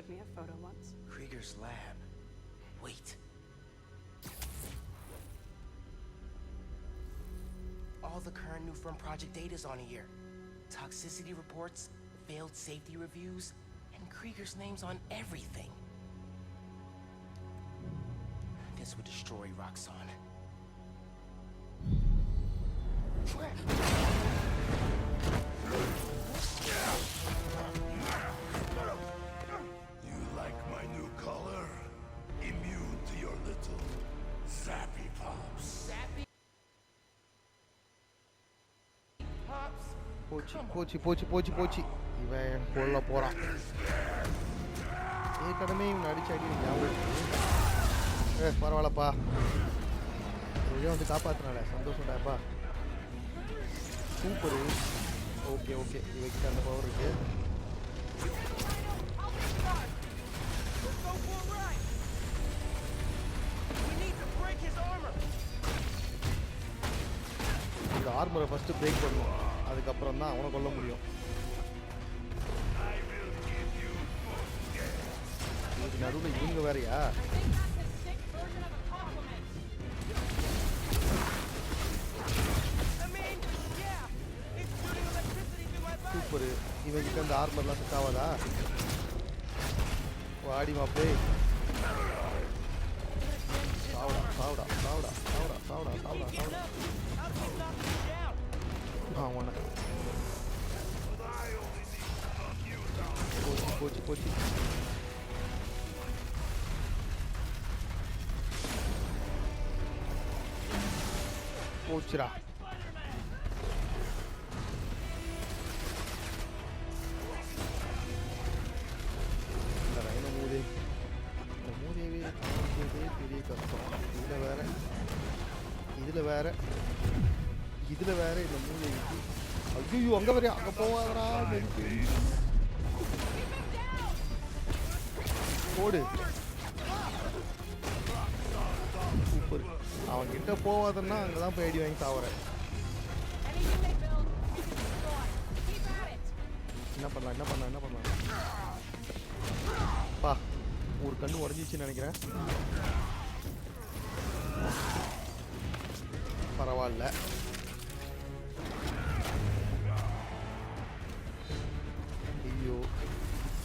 showed me a photo once. Krieger's lab. Wait. All the current new firm project data's on here. Toxicity reports, failed safety reviews, and Krieger's name's on everything. This would destroy Roxxon. You like my new color? Immune to your little sappy pops. Sappy Pops? போச்சு இவன் கொல்ல போறான். ஏற்கனவே இவன் அடிச்சு அடி ஞாபகம். பரவாயில்லப்பா, இவன் வந்து காப்பாத்தினால சந்தோஷம்டாப்பா. சூப்பரு. ஓகே இவக்கிட்ட அந்த பவர் இருக்கு. இந்த ஆர்மரை ஃபர்ஸ்ட் பிரேக் பண்ணுவோம், அதுக்கப்புறம் தான் அவனை கொல்ல முடியும். இதுக்கு நடுவில் இவங்க வேறையா? சூப்பரு. இவங்கிட்ட அந்த ஆர்மர்லாம் செட் ஆகாதா? வாடி மாப்பே. சாவுடா. அவனை போச்சு போச்சுடா. இந்த ரைன மூதேவி காமிக்கிறதே பெரிய கஷ்டம். இதுல வேற இந்த மூதேவிக்கு. ஐயோ, அங்க வரையா? அங்க போவாதடா. போடு. சூப்பர். அவன் கிட்ட போவாதன்னா அங்கதான் போய் அடி வாங்கி சாவறேன். என்ன பண்ணலாம் பா. ஒரு கண்ணு உடஞ்சிச்சுன்னு நினைக்கிறேன். பரவாயில்ல. ஐயோ,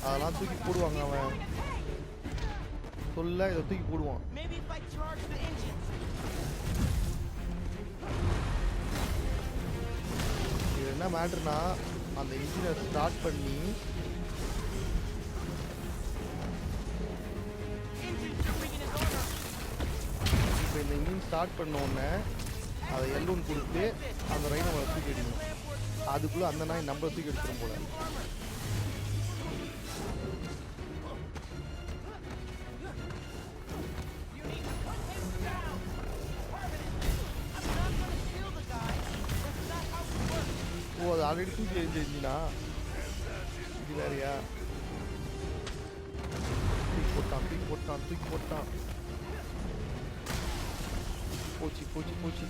அதெல்லாம் தூக்கி போடுவாங்க. அவன் சொல்ல இதை தூக்கி போடுவான். இது என்ன மேட்டர்னா, அந்த இன்ஜினை ஸ்டார்ட் பண்ணி இப்போ இந்த இன்ஜின் ஸ்டார்ட் பண்ண உடனே அதை எல்லோன்னு கொடுத்து அந்த ரைனை அவளை தூக்கி அடிக்கணும். அதுக்குள்ளே அந்த நாய் நம்ம தூக்கி எடுத்துடும் போல. ஓ, அது ஆல்ரெடி தூக்கி எரிஞ்சிருந்தீனா? இது வேறையா? தூக்கி போட்டான். போச்சு.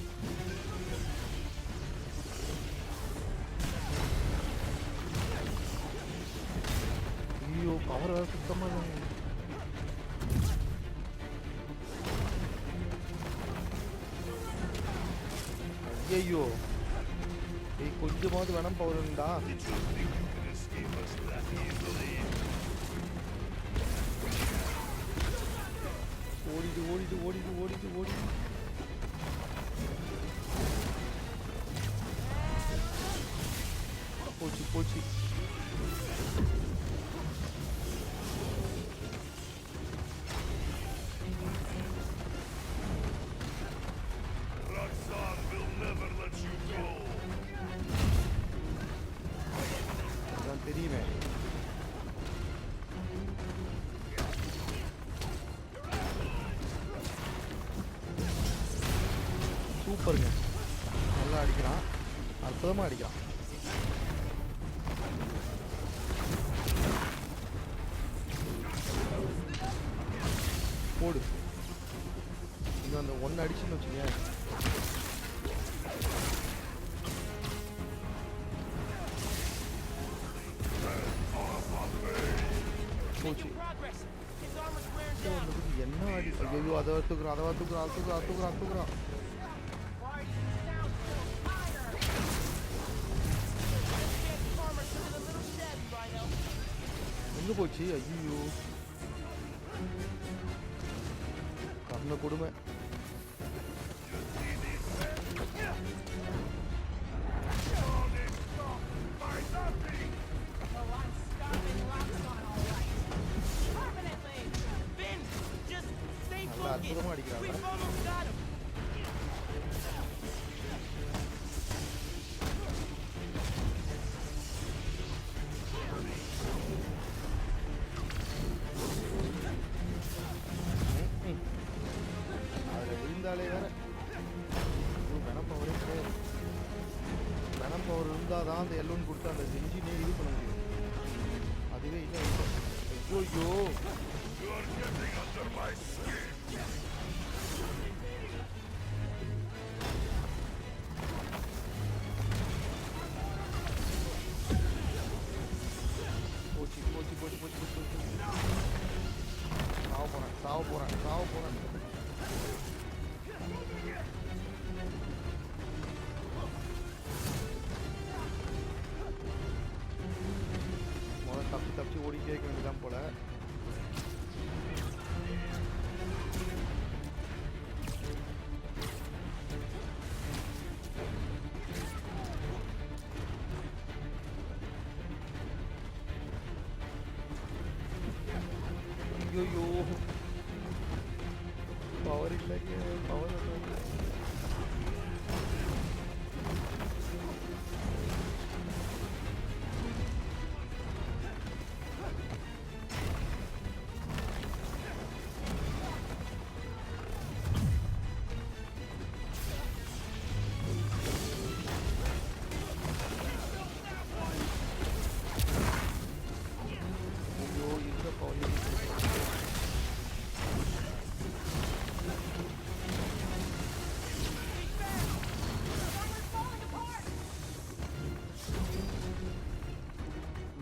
ஐயோ, பவர் வேறு சுத்தமாக. ஐயோ, கொஞ்சமாவது வேணாம் பவர் இருந்தா. ஓடிடு. போச்சு. Roxxon will never let you go. அதான் தெரியுமே. சூப்பருங்க, நல்லா அடிக்கிறான், அற்புதமாக அடிக்கிறான். போடு. இன்னும் அந்த ஒன்று அடிச்சுன்னு வச்சுக்கேன். போச்சு. progress. His armor's wearing down. என்ன அடி ஐயோ அதை தூக்குறான் தூக்குறான் Why do you sound so tired? This armor's looking a little shabby, Rhino. எங்க போச்சு ஐயோ கர்ண கொடுமை நல்லா அற்புதமா அடிக்கிறாங்க அதில் விழுந்தாலே வேற வெனம் பவரே கிடையாது வெனம் பவர் இருந்தால் தான் அந்த எல்லோன்னு கொடுத்து அந்த செஞ்சினே இது பண்ண முடியும் அதுவே இல்லை ஐயோ போச்சு சாவ போறேன் முதல்ல தப்பிச்சு ஓடிட்டே இருக்க வேண்டியதான் போல ஐயோ பவர் இல்லைங்க பவர் ஐயோ இந்த பவர்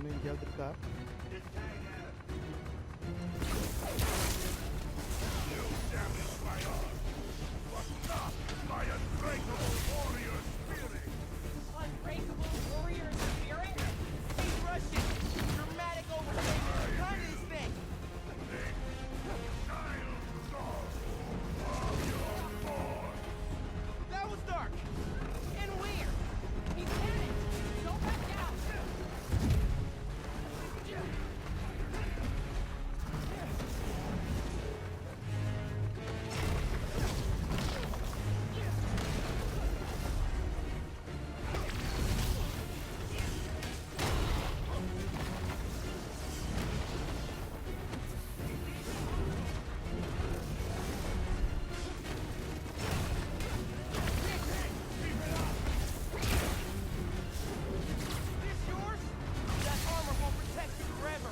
எங்கேயாவது இருக்கா Unbreakable warrior spirit? He's Russian. Dramatic overstatement. Cut his thing. That was dark. And weird. He's panicked. Don't back down. This yours? That armor will protect you forever.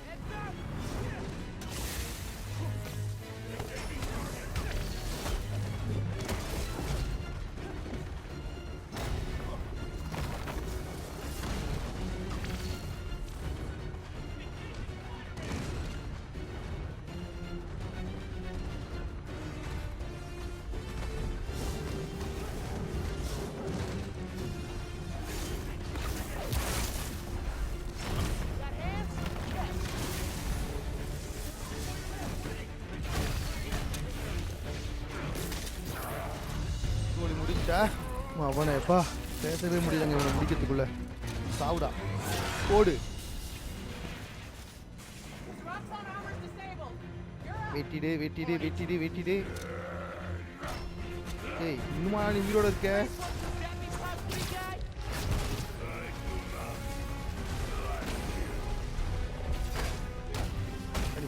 Heads up! Got hands? Yes. கோழி முடிச்சா அவனைப்பா பேசவே முடியலங்க இவனை முடிக்கிறதுக்குள்ள சாவுடா போடு Dropson armor's disabled. You're up. வெட்டிடு ஏய் இன்னுமா நீ உயிரோட இருக்க Sappy Cloud 3 guy? அடி.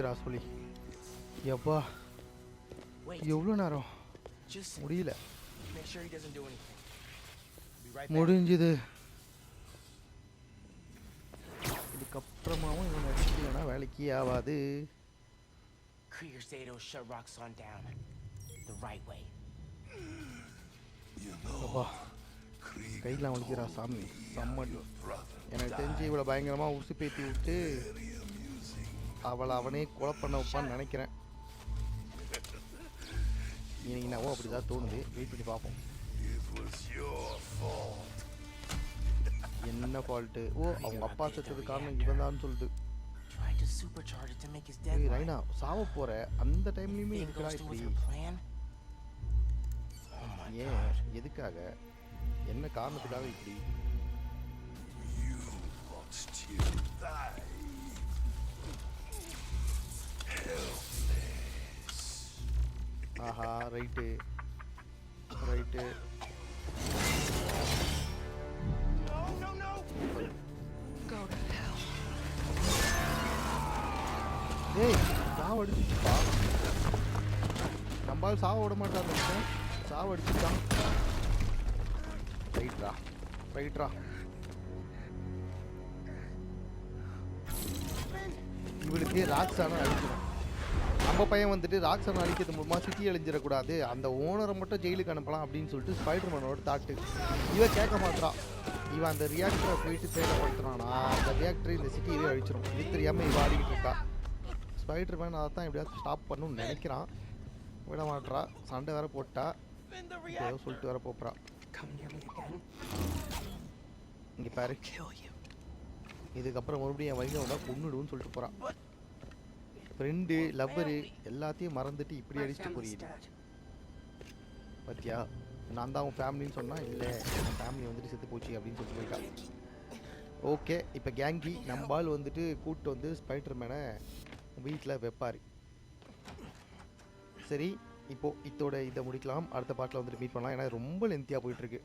ஆயிடுச்சுடா சொல்லி. எப்பா Wait, எவ்வளோ நேரம் just முடியல. make sure he doesn't do anything. Be right back. முடிஞ்சுது. இதுக்கப்புறமாவும் இவன் அடிக்கலைன்னா வேலைக்கு ஆகாது. Krieger's data will shut Roxxon down. The right way. You know, அப்பா Krieger கையில் வலிக்கிறா சாமி செம்மடி. your brother எனக்கு தெரிஞ்சு இவளை பயங்கரமாக உசு பேத்தி விட்டு very amusing. அவளை அவனே கொலை பண்ண வைப்பான்னு நினைக்கிறேன். இன்னைக்கு நான் அப்படி தான் தோணுது. வெயிட் பண்ணி பார்ப்போம். It was your fault. என்ன ஃபால்ட்டு? ஓ அவங்க அப்பா செத்தது காரணம் இவன் தான் சொல்லுது. Tried to supercharge it to make his ஏய் deadline. ரைனா சாவ போற அந்த டைம்லயுமே Think இருக்கடா Ghostin was இப்படி? her plan? Oh my ஏன் god. எதுக்காக என்ன காரணத்துக்காக இப்படி? You must still die. Helpless. ஆஹா right right. No, no, no! Go to hell. ஏய் சாவ அடிச்சுப்பா. நம்மால் சாவ விட மாட்டான். சாவ அடிச்சுட்டான். ரைட்ரா ரைட்ரா. இவளுக்கு ராக்ஸான அழிக்கணும். நம்ம பையன் வந்துட்டு ராக்ஸான அழிக்கிறது மூலமா சிட்டி அழிஞ்சிடக்கூடாது, அந்த ஓனரை மட்டும் ஜெயிலுக்கு அனுப்பலாம் அப்படின்னு சொல்லிட்டு ஸ்பைடர்மேனோட தாட்டு. இவன் கேட்க மாட்டான். இவன் அந்த ரியாக்டரை போயிட்டு சேதப்படுத்துறானா அந்த ரியாக்டர் இந்த சிட்டியவே அழிச்சிடும். இது தெரியாமல் இவன் ஆடிக்கிட்டு இருக்கா. ஸ்பைடர்மேன் அதை தான் எப்படியாவது ஸ்டாப் பண்ணணும்னு நினைக்கிறான். விட மாட்றா. சண்டை வேற போட்டா. Spin the இப்போ ஏதோ reactor! சொல்லிட்டு வேற போப்புறா. Come near me again. இங்கே பாரு. Kill you. இதுக்கப்புறம் மறுபடியும் என் வழியில் வந்தால் கொன்னுடுன்னு சொல்லிட்டு போகிறான். ஃப்ரெண்டு லவ்வரு எல்லாத்தையும் மறந்துட்டு இப்படி அடிச்சுட்டு போறீங்க பார்த்தியா? நான் தான் உன் ஃபேமிலின்னு சொன்னால் இல்லை என் ஃபேமிலி வந்துட்டு செத்து போச்சு அப்படின்னு சொல்லிட்டு போயிட்டா. ஓகே இப்போ கேங்கி நம்பால் வந்துட்டு கூப்பிட்டு வந்து ஸ்பைடர்மேனை வீட்டில் வைப்பார். சரி இப்போது இதோட இதை முடிக்கலாம். அடுத்த பாட்டில் வந்துட்டு மீட் பண்ணலாம். ஏன்னா ரொம்ப லென்த்தியாக போயிட்டுருக்கு.